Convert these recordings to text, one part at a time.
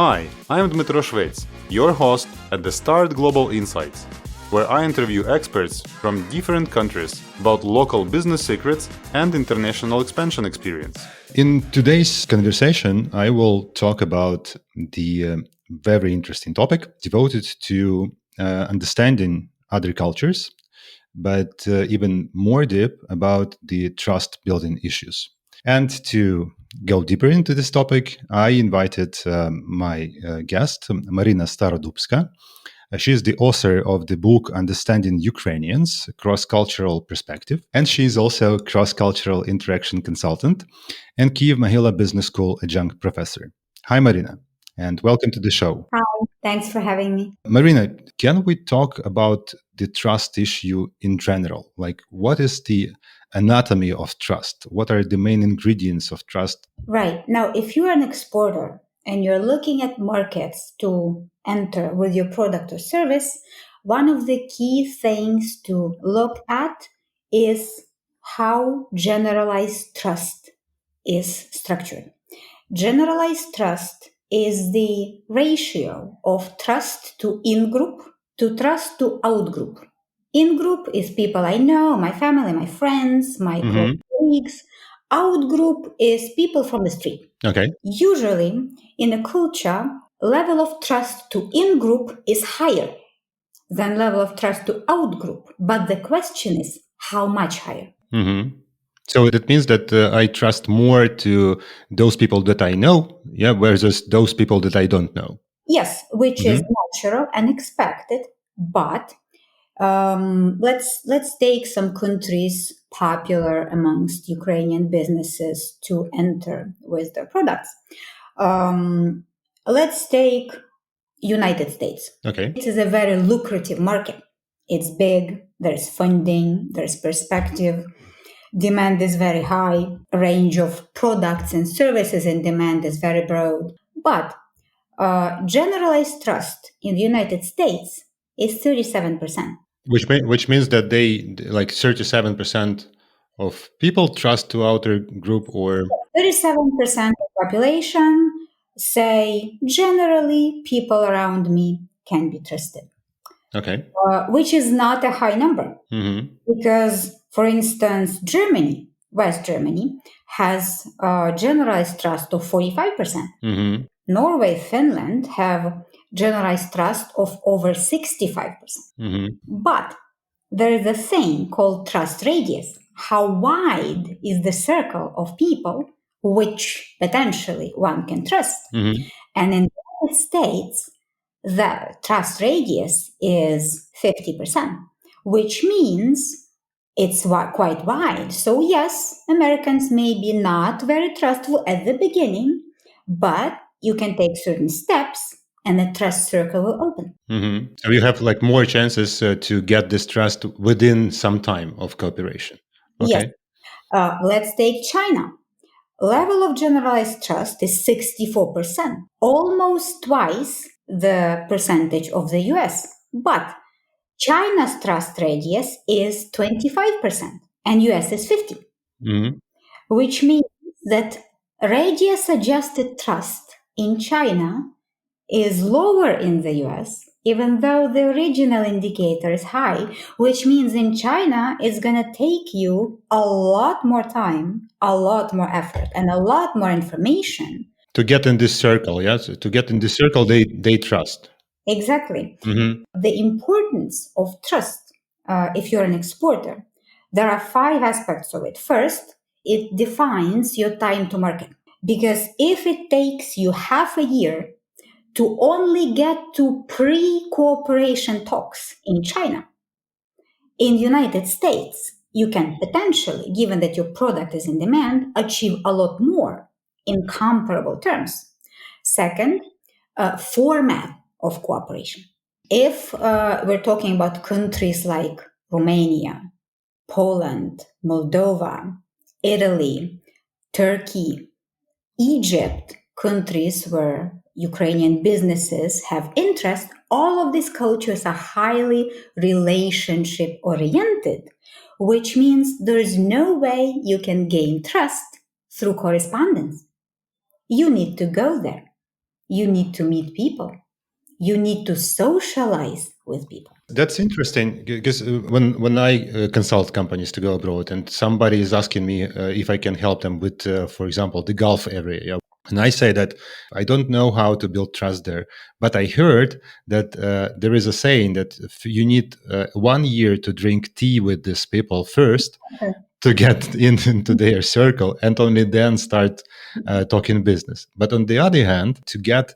Hi, I am Dmitro Shvets, your host at the Start Global Insights, where I interview experts from different countries about local business secrets and international expansion experience. In today's conversation, I will talk about the very interesting topic devoted to understanding other cultures, but even more deep about the trust building issues. And to go deeper into this topic, I invited my guest, Maryna Starodubska. She is the author of the book Understanding Ukrainians, Cross-Cultural Perspective, and she is also a cross-cultural interaction consultant and Kyiv Mahila Business School adjunct professor. Hi, Maryna, and welcome to the show. Hi, thanks for having me. Maryna, can we talk about the trust issue in general? Like, what is the anatomy of trust? What are the main ingredients of trust? Right. Now, if you're an exporter and you're looking at markets to enter with your product or service, one of the key things to look at is how generalized trust is structured. Generalized trust is the ratio of trust to in-group to trust to out-group. In-group is people I know, my family, my friends, my colleagues. Out-group is people from the street. Okay. Usually, in a culture, level of trust to in-group is higher than level of trust to out-group. But the question is, how much higher? So that means that I trust more to those people that I know, versus those people that I don't know. Yes, which is natural and expected. But let's take some countries popular amongst Ukrainian businesses to enter with their products. Let's take United States. Okay. It is a very lucrative market. It's big. There's funding. There's perspective. Demand is very high. Range of products and services in demand is very broad. But generalized trust in the United States is 37%. Which means that they, like 37% of people trust to outer group, or 37% of population say generally people around me can be trusted. Okay. Which is not a high number. Because, for instance, Germany, West Germany, has generalized trust of 45%. Norway, Finland have generalized trust of over 65%. But there is a thing called trust radius. How wide is the circle of people which potentially one can trust? And in the United States, the trust radius is 50%, which means it's quite wide. So yes, Americans may be not very trustful at the beginning, but you can take certain steps and the trust circle will open. So you have like more chances to get this trust within some time of cooperation. Okay. Yes. Let's take China. Level of generalized trust is 64%, almost twice the percentage of the US. But China's trust radius is 25% and US is 50%, which means that radius adjusted trust in China is lower in the US, even though the original indicator is high, which means in China, it's going to take you a lot more time, a lot more effort, and a lot more information. To get in this circle, yes? To get in this circle, they trust. Exactly. The importance of trust, if you're an exporter, there are 5 aspects of it. First, it defines your time to market. Because if it takes you half a year to only get to pre-cooperation talks in China, in the United States, you can potentially, given that your product is in demand, achieve a lot more in comparable terms. Second, format of cooperation. If we're talking about countries like Romania, Poland, Moldova, Italy, Turkey, Egypt, countries where Ukrainian businesses have interest, all of these cultures are highly relationship oriented, which means there is no way you can gain trust through correspondence. You need to go there. you need to meet people. You need to socialize with people. That's interesting because when I consult companies to go abroad and somebody is asking me if I can help them with, for example, the Gulf area, yeah, and I say that I don't know how to build trust there, but I heard that there is a saying that you need 1 year to drink tea with these people first Okay. to get into their circle and only then start talking business. But on the other hand, to get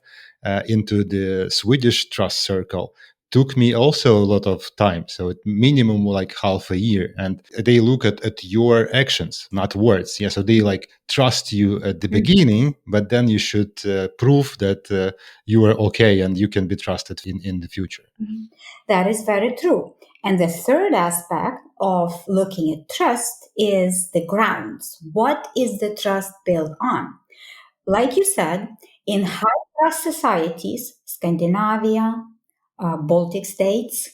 into the Swedish trust circle took me also a lot of time. So at minimum like half a year. And they look at your actions, not words. Yeah. So they like trust you at the beginning, but then you should prove that you are okay and you can be trusted in the future. That is very true. And the third aspect of looking at trust is the grounds. What is the trust built on? Like you said, in high trust societies, Scandinavia, Baltic states,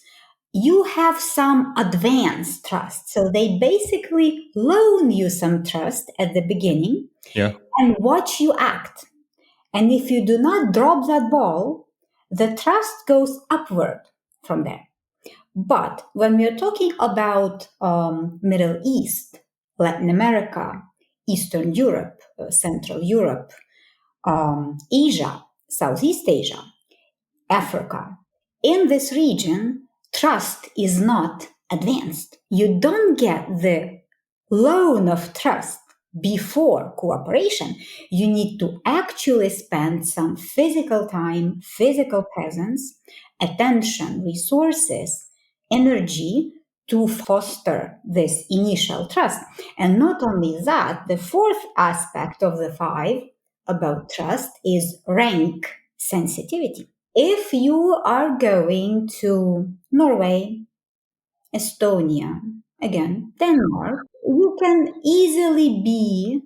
you have some advanced trust. So they basically loan you some trust at the beginning Yeah. and watch you act. And if you do not drop that ball, the trust goes upward from there. But when we are talking about Middle East, Latin America, Eastern Europe, Central Europe, Asia, Southeast Asia, Africa, in this region, trust is not advanced. You don't get the loan of trust before cooperation. You need to actually spend some physical time, physical presence, attention, resources, energy to foster this initial trust. And not only that, the fourth aspect of the five about trust is rank sensitivity. If you are going to Norway, Estonia, again, Denmark, you can easily be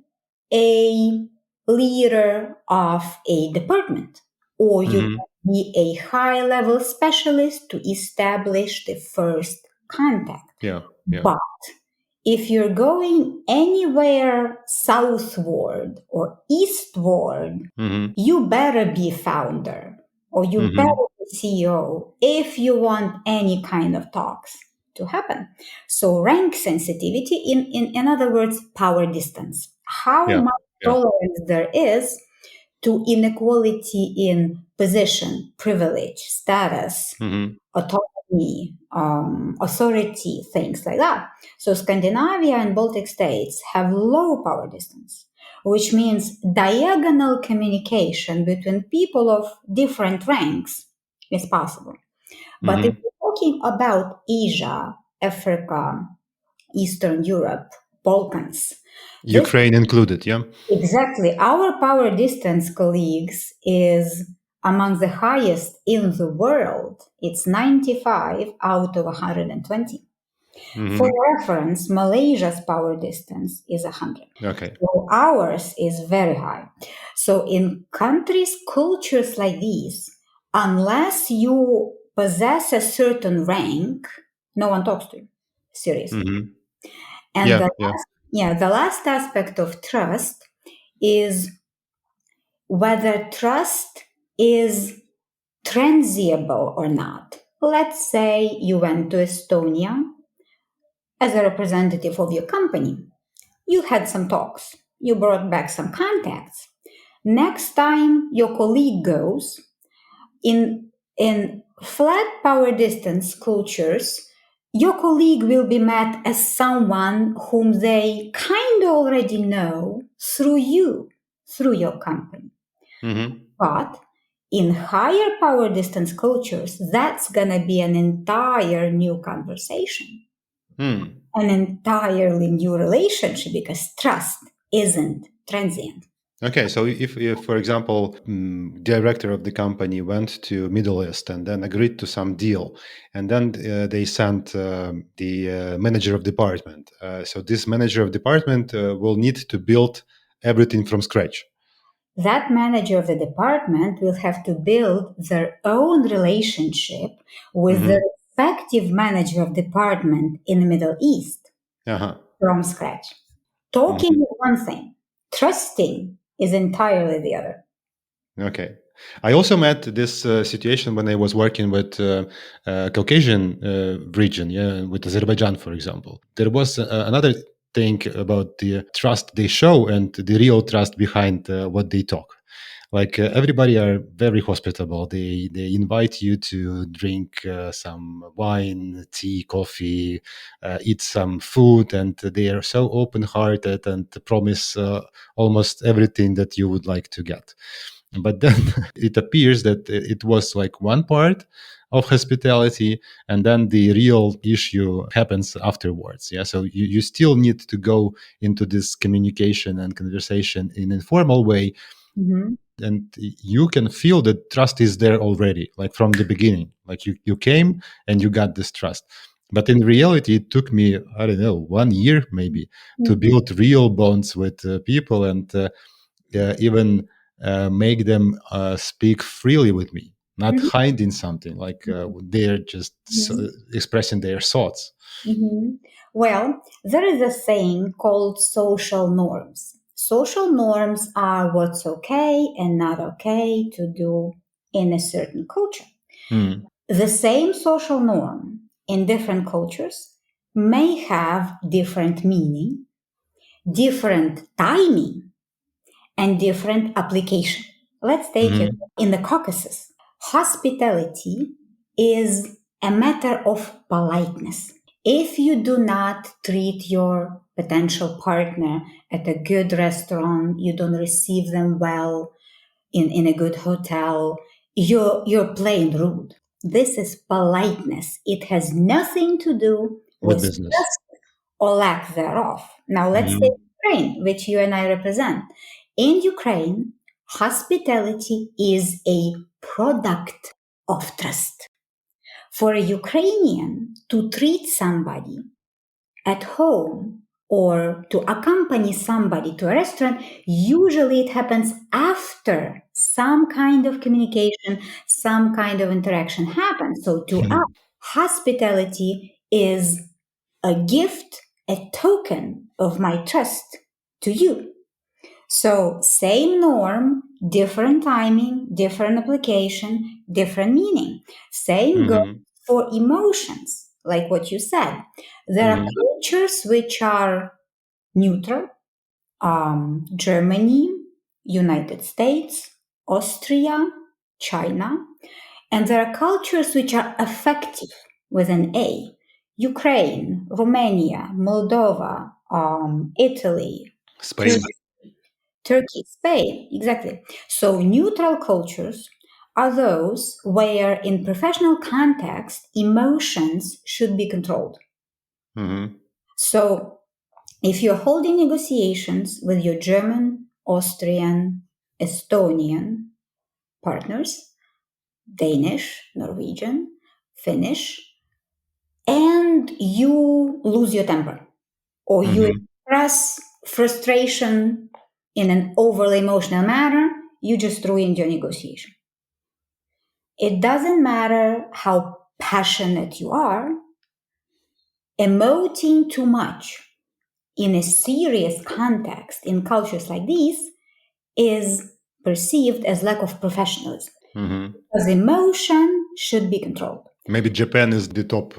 a leader of a department, or you can be a high level specialist to establish the first contact. Yeah. But if you're going anywhere southward or eastward, you better be founder or you better be CEO if you want any kind of talks to happen. So rank sensitivity, in other words, power distance. How much tolerance there is to inequality in position, privilege, status, autonomy, authority, things like that. So Scandinavia and Baltic states have low power distance, which means diagonal communication between people of different ranks is possible. But if we're talking about Asia, Africa, Eastern Europe, Balkans, Ukraine included, yeah? Exactly. Our power distance, colleagues, is among the highest in the world. It's 95 out of 120. For reference, Malaysia's power distance is 100. Okay. So ours is very high. So in countries, cultures like these, unless you possess a certain rank, no one talks to you. Seriously. And the last aspect of trust is whether trust is transiable or not. Let's say you went to Estonia as a representative of your company. You had some talks. You brought back some contacts. Next time your colleague goes, in flat power distance cultures, your colleague will be met as someone whom they kind of already know through you, through your company. But in higher power distance cultures, that's going to be an entire new conversation, an entirely new relationship, because trust isn't transient. Okay, so if for example, director of the company went to Middle East and then agreed to some deal, and then they sent the manager of department. So this manager of department will need to build everything from scratch. That manager of the department will have to build their own relationship with the respective manager of department in the Middle East from scratch. Talking is one thing. Trusting is entirely the other. Okay. I also met this situation when I was working with Caucasian region, with Azerbaijan, for example. There was another thing about the trust they show and the real trust behind what they talk. Like everybody are very hospitable. They invite you to drink some wine, tea, coffee, eat some food, and they are so open-hearted and promise almost everything that you would like to get. But then it appears that it was like one part of hospitality, and then the real issue happens afterwards. Yeah, so you still need to go into this communication and conversation in an informal way, Mm-hmm. and you can feel that trust is there already, like from the beginning. Like you came and you got this trust. But in reality, it took me, I don't know, 1 year maybe to build real bonds with people, and even make them speak freely with me, not Mhm. hiding something, like they're just Mhm. expressing their thoughts. Mhm. Well, there is a saying called social norms. Social norms are what's okay and not okay to do in a certain culture. Mm. The same social norm in different cultures may have different meaning, different timing, and different application. Let's take it Mhm. in the Caucasus. Hospitality is a matter of politeness. If you do not treat your potential partner at a good restaurant, you don't receive them well in a good hotel, you're plain rude. This is politeness. It has nothing to do With with business. or lack thereof. Now let's take Mhm. Ukraine, which you and I represent. In Ukraine, hospitality is a product of trust. For a Ukrainian to treat somebody at home or to accompany somebody to a restaurant, usually it happens after some kind of communication, some kind of interaction happens. So to us, hospitality is a gift, a token of my trust to you. So, same norm, different timing, different application, different meaning. Same goes Mhm. for emotions, like what you said. There are Mhm. cultures which are neutral, Germany, United States, Austria, China, and there are cultures which are affective with an A. Ukraine, Romania, Moldova, Italy, Spain. Turkey, Spain, exactly. So neutral cultures are those where, in professional context, emotions should be controlled. Mhm. So if you're holding negotiations with your German, Austrian, Estonian partners, Danish, Norwegian, Finnish, and you lose your temper or you Mhm. express frustration in an overly emotional manner, you just ruined your negotiation. It doesn't matter how passionate you are, emoting too much in a serious context in cultures like these is perceived as lack of professionalism Mhm. because emotion should be controlled. Maybe Japan is the top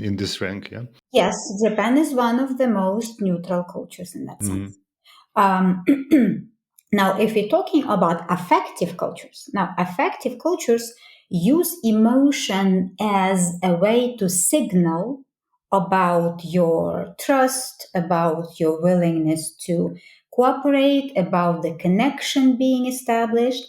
in this rank. Yeah. Yes, Japan is one of the most neutral cultures in that Mhm. sense. Um, now, if we're talking about affective cultures, now affective cultures use emotion as a way to signal about your trust, about your willingness to cooperate, about the connection being established,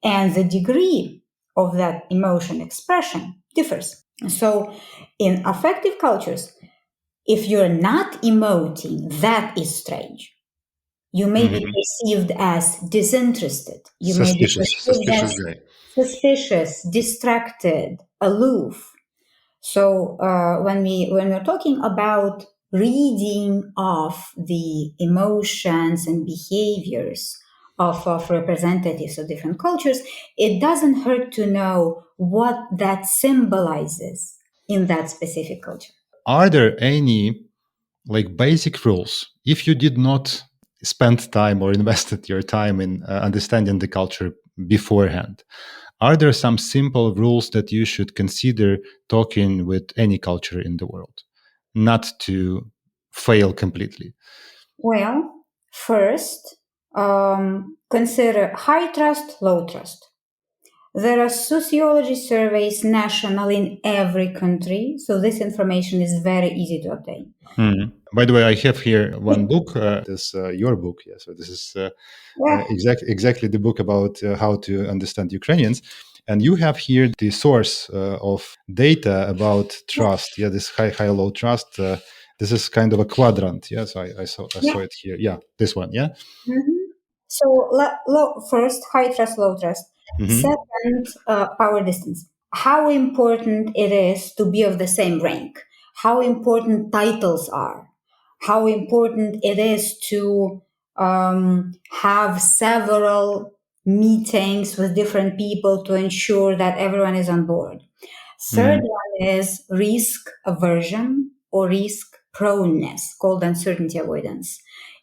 and the degree of that emotion expression differs. So, in affective cultures, if you're not emoting, that is strange. You may be Mhm. perceived as disinterested. You may be perceived Suspicious as guy. suspicious, distracted, aloof. So when we're talking about reading of the emotions and behaviors of representatives of different cultures, it doesn't hurt to know what that symbolizes in that specific culture. Are there any like basic rules if you did not spend time or invested your time in understanding the culture beforehand. Are there some simple rules that you should consider talking with any culture in the world, not to fail completely? Well, first, consider high trust, low trust. There are sociology surveys national in every country, so this information is very easy to obtain. By the way, I have here one book. This your book, yeah. So this is exactly the book about how to understand Ukrainians. And you have here the source of data about trust. Yeah, this high, low trust. This is kind of a quadrant. Yes, I saw it here. Yeah, this one. Yeah. Mm-hmm. So, first, high trust, low trust. Second, power distance. How important it is to be of the same rank. How important titles are. How important it is to have several meetings with different people to ensure that everyone is on board. Third one is risk aversion or risk proneness, called uncertainty avoidance.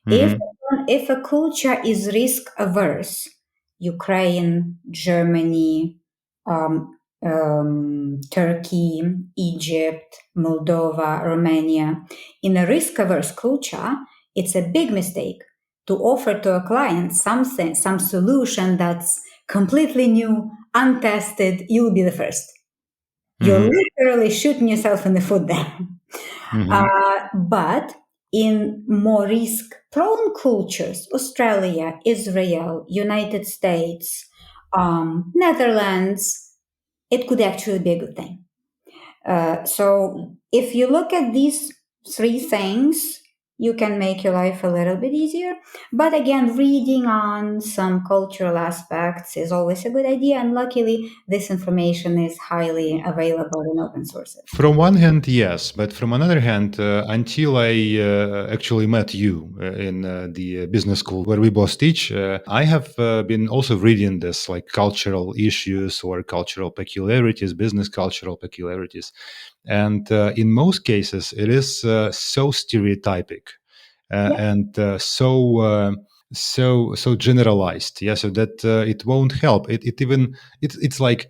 If a culture is risk averse, Ukraine, Germany, Turkey, Egypt, Moldova, Romania, in a risk averse culture, it's a big mistake to offer to a client something, some solution that's completely new, untested. You'll be the first. You're literally shooting yourself in the foot there. But in more risk-prone cultures, Australia, Israel, United States, Netherlands, it could actually be a good thing. So if you look at these three things, you can make your life a little bit easier. But again, reading on some cultural aspects is always a good idea. And luckily, this information is highly available in open sources. From one hand, yes. But from another hand, until I actually met you in the business school where we both teach, I have been also reading this like cultural issues or cultural peculiarities, business cultural peculiarities. And in most cases, it is so stereotypic and so generalized. Yeah, so that it won't help. It's like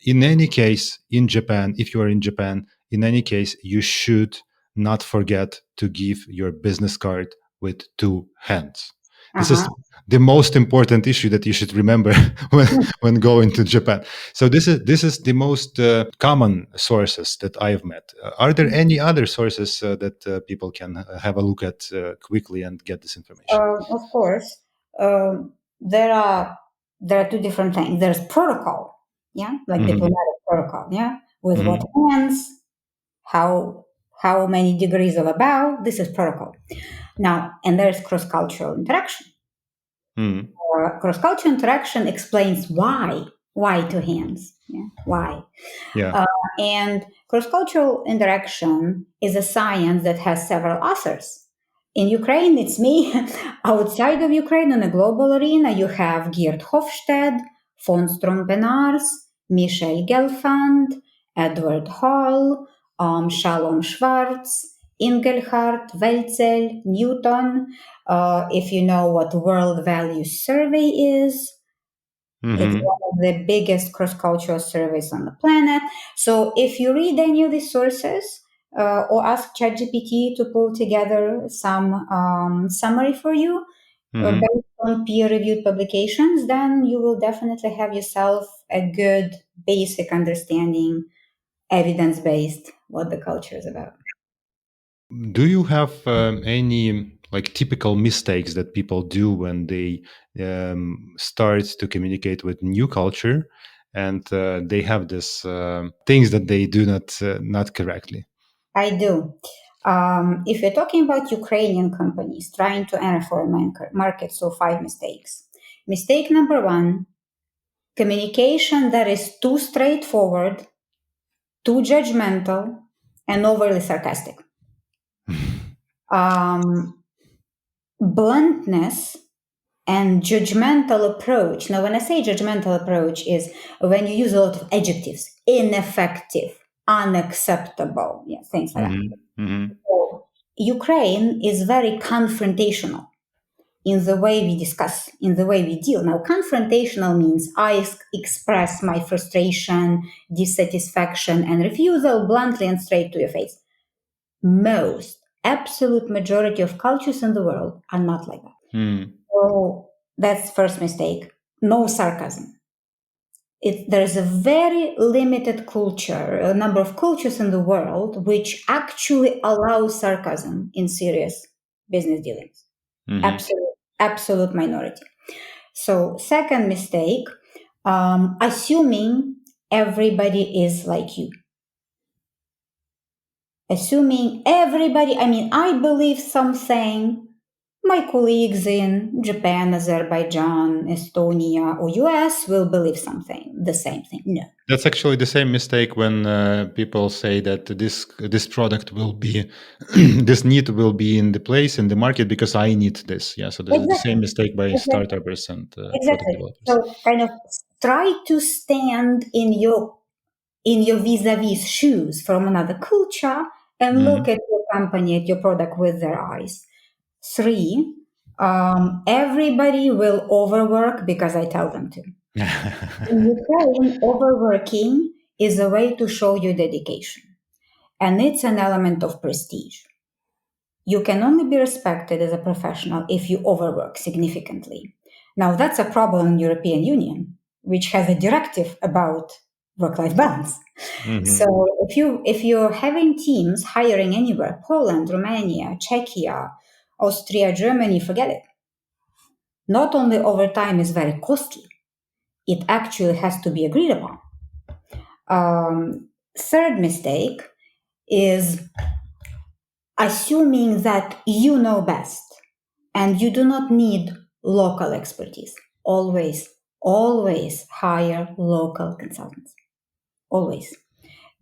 in any case in Japan, if you are in Japan, in any case, you should not forget to give your business card with two hands. This is the most important issue that you should remember when going to Japan. So this is the most common sources that I've met. Are there any other sources that people can have a look at quickly and get this information? Of course, there are two different things. There's protocol, yeah, like diplomatic protocol, yeah, with what hands, how many degrees of a bow. This is protocol. Now, and there's cross-cultural interaction. Cross-cultural interaction explains why two hands, yeah, why. Yeah. And cross-cultural interaction is a science that has several authors. In Ukraine, it's me. Outside of Ukraine, in a global arena, you have Geert Hofstede, von Strompen-Ars, Michel Gelfand, Edward Hall, Shalom Schwartz, Ingelhardt, Welzel, Newton. If you know what World Values Survey is, it's one of the biggest cross-cultural surveys on the planet. So if you read any of these sources or ask ChatGPT to pull together some summary for you based on peer-reviewed publications, then you will definitely have yourself a good basic understanding, evidence-based, what the culture is about. Do you have any like typical mistakes that people do when they start to communicate with new culture, and they have this things that they do not correctly? I do. If you're talking about Ukrainian companies trying to enter foreign market, so 5 mistakes. Mistake number 1, communication that is too straightforward, too judgmental, and overly sarcastic. Bluntness and judgmental approach. Now, when I say judgmental approach is when you use a lot of adjectives, ineffective, unacceptable, yeah, things like that. So, Ukraine is very confrontational. in the way we discuss, in the way we deal. Now, confrontational means I express my frustration, dissatisfaction, and refusal bluntly and straight to your face. Most, absolute majority of cultures in the world are not like that. So that's first mistake. No sarcasm. There is a very limited culture, a number of cultures in the world which actually allow sarcasm in serious business dealings. Absolute minority. So second mistake, assuming everybody is like you. Assuming everybody, I believe something, my colleagues in Japan, Azerbaijan, Estonia, or US will believe something, the same thing. No. That's actually the same mistake when people say that this product will be, this need will be in the place in the market because I need this. Yeah, so this is the same mistake by startups and product developers. So kind of try to stand in your vis-a-vis shoes from another culture and look at your company, at your product with their eyes. 3, everybody will overwork because I tell them to. In Ukraine, overworking is a way to show your dedication, and it's an element of prestige. You can only be respected as a professional if you overwork significantly. Now, that's a problem in the European Union, which has a directive about work-life balance. So if you're having teams hiring anywhere, Poland, Romania, Czechia, Austria, Germany, forget it. Not only overtime is very costly, it actually has to be agreed upon. Third mistake is assuming that you know best and you do not need local expertise. Always hire local consultants. Always.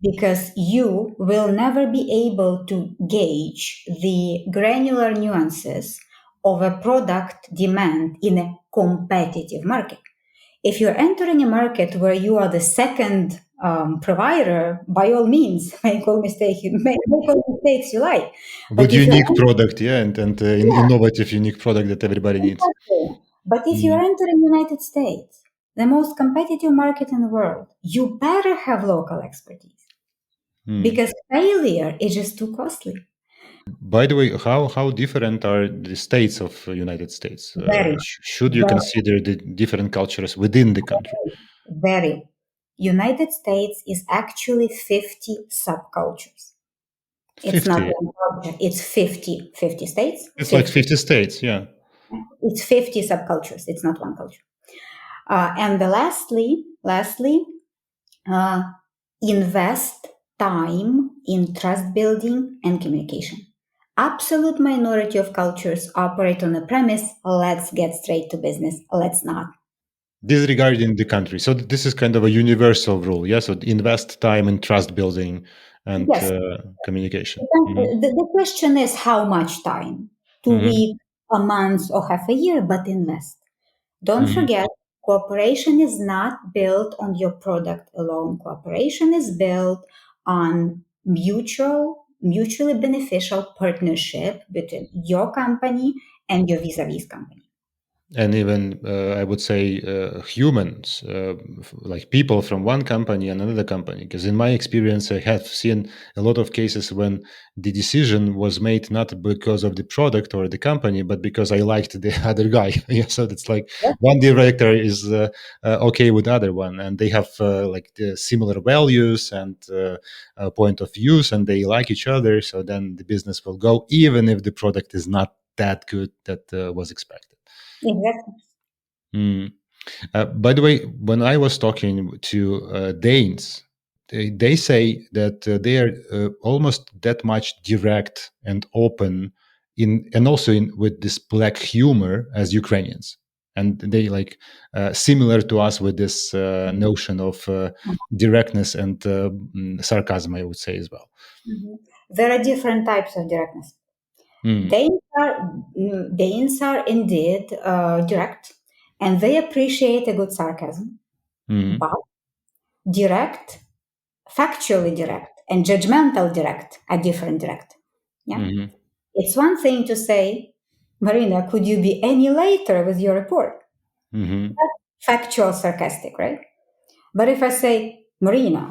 Because you will never be able to gauge the granular nuances of a product demand in a competitive market. If you're entering a market where you are the second provider, by all means, make all mistakes you like. But unique product, and innovative unique product that everybody needs. Exactly. But if you're entering the United States, the most competitive market in the world, you better have local expertise. Because failure is just too costly. By the way, how different are the states of United States? Should you consider the different cultures within the country? Very. United States is actually 50 subcultures. 50. It's not one culture. It's 50 states. It's 50. Like 50 states, yeah. It's 50 subcultures. It's not one culture. And lastly, invest time in trust building and communication. Absolute minority of cultures operate on the premise, let's get straight to business. Let's not. Disregarding the country. So this is kind of a universal rule. Yeah. So invest time in trust building and communication. The question is how much time? 2 weeks, a month, or half a year, but invest. Don't forget, cooperation is not built on your product alone. Cooperation is built on mutually beneficial partnership between your company and your vis-a-vis company. And even, I would say, humans, like people from one company and another company. Because in my experience, I have seen a lot of cases when the decision was made not because of the product or the company, but because I liked the other guy. Yeah, so it's like one director is okay with the other one, and they have like the similar values and point of views, and they like each other. So then the business will go, even if the product is not that good that was expected. Exactly. By the way, when I was talking to Danes, they say that they are almost that much direct and open and also with this black humor as Ukrainians, and they like similar to us with this notion of directness and sarcasm, I would say as well. There are different types of directness. Danes are indeed direct, and they appreciate a good sarcasm. But direct, factually direct, and judgmental direct are different direct. Yeah, it's one thing to say, Maryna, could you be any later with your report? Mm-hmm. Factual, sarcastic, right? But if I say, Maryna,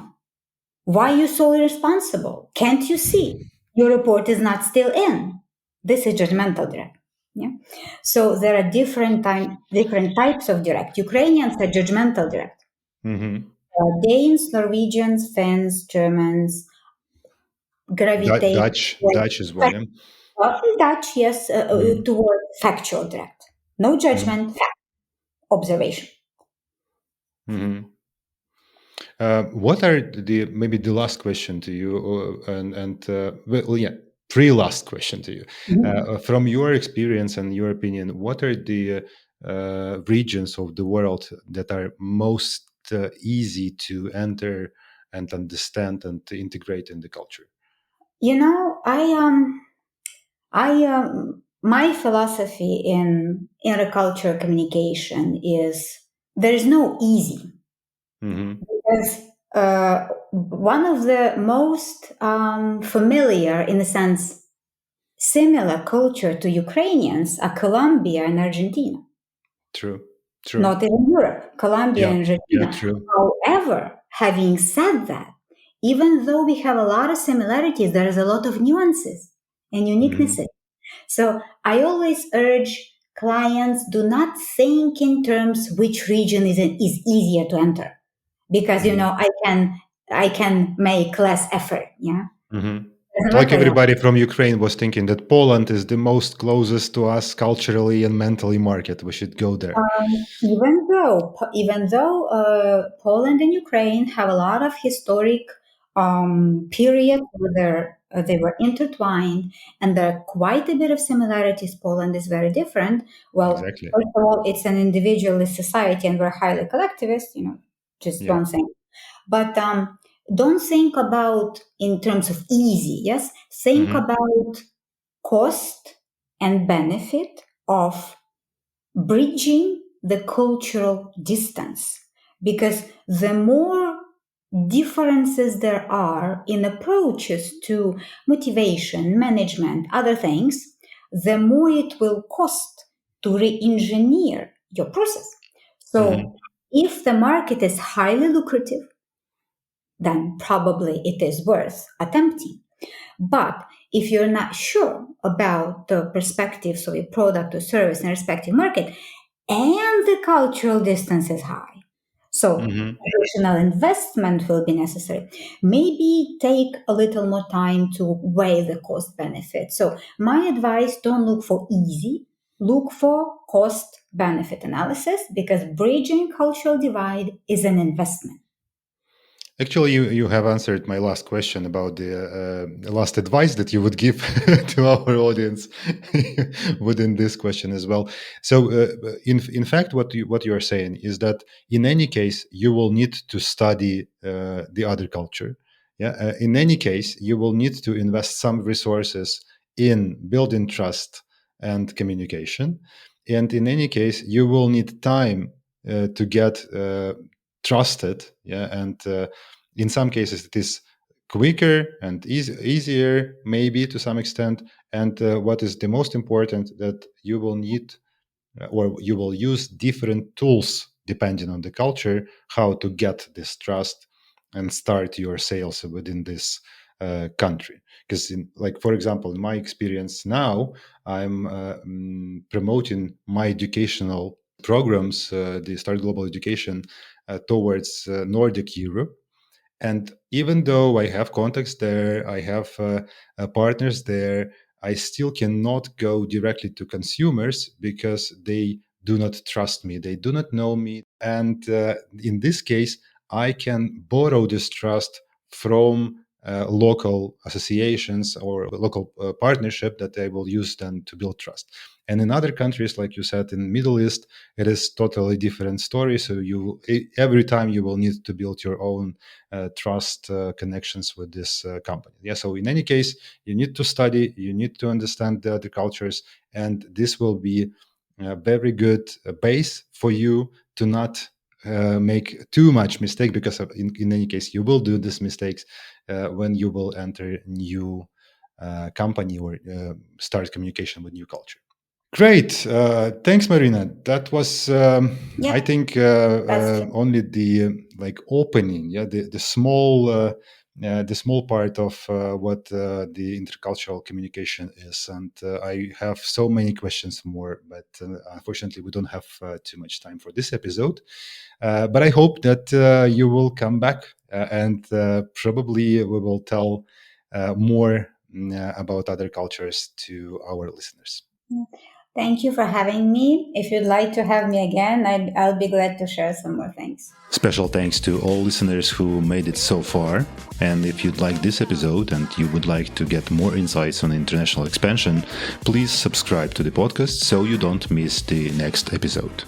why are you so irresponsible? Can't you see your report is not still in? This is judgmental direct. Yeah. So there are different types of direct. Ukrainians are judgmental direct. Mm-hmm. Danes, Norwegians, Finns, Germans gravitate Dutch as well. Yeah? Dutch, yes, Mm-hmm. toward factual direct. No judgment, fact, observation. Mm-hmm. What are the maybe the last question to you, well, yeah, pre-last question to you, Mhm. from your experience and your opinion, what are the regions of the world that are most easy to enter and understand and to integrate in the culture? You know, my philosophy in intercultural communication is there is no easy Mm-hmm. because one of the most familiar, in a sense, similar culture to Ukrainians are Colombia and Argentina. True. True. Not even Europe, Colombia Yeah. and Yeah. Argentina. True. However, having said that, even though we have a lot of similarities, there is a lot of nuances and Mm-hmm. uniquenesses. So I always urge clients do not think in terms which region is easier to enter, because Mm-hmm. I can make less effort. Yeah, Mm-hmm. doesn't Like matter. everybody from Ukraine was thinking that Poland is the most closest to us culturally and mentally market. We should go there. Even though Poland and Ukraine have a lot of historic periods where they were intertwined, and there are quite a bit of similarities. Poland is very different. Well, Exactly. first of all, it's an individualist society, and we're highly collectivist. Just Yeah. one thing. But don't think about in terms of easy. Yes, think Mm-hmm. about cost and benefit of bridging the cultural distance, because the more differences there are in approaches to motivation, management, other things, the more it will cost to re-engineer your process. Mm-hmm. So if the market is highly lucrative, then probably it is worth attempting. But if you're not sure about the perspectives of a product or service in a respective market, and the cultural distance is high, so Mm-hmm. additional investment will be necessary. Maybe take a little more time to weigh the cost benefit. So my advice, don't look for easy, look for cost benefit analysis, because bridging cultural divide is an investment. Actually, you have answered my last question about the last advice that you would give to our audience within this question as well. So, in fact, what you are saying is that in any case, you will need to study the other culture. Yeah. In any case, you will need to invest some resources in building trust and communication, and in any case, you will need time to get trusted. Yeah, and in some cases it is quicker and easier maybe to some extent, and what is the most important, that you will need or you will use different tools depending on the culture, how to get this trust and start your sales within this country. Because like for example, in my experience now, I'm promoting my educational programs, the Start Global Education, towards Nordic Europe. And even though I have contacts there, I have partners there, I still cannot go directly to consumers because they do not trust me, they do not know me. And in this case, I can borrow this trust from local associations or local partnership that I will use then to build trust. And in other countries, like you said, in Middle East, it is totally different story. So every time you will need to build your own trust connections with this company. Yeah. So in any case, you need to study, you need to understand the other cultures, and this will be a very good base for you to not make too much mistake, because in any case you will do these mistakes when you will enter new company or start communication with new culture. Great. Thanks, Maryna. That was, I think, only the opening. Yeah, the small part of what the intercultural communication is, and I have so many questions more, but unfortunately, we don't have too much time for this episode. But I hope that you will come back and probably we will tell more about other cultures to our listeners. Thank you for having me. If you'd like to have me again, I'll be glad to share some more things. Special thanks to all listeners who made it so far. And if you'd like this episode and you would like to get more insights on international expansion, please subscribe to the podcast so you don't miss the next episode.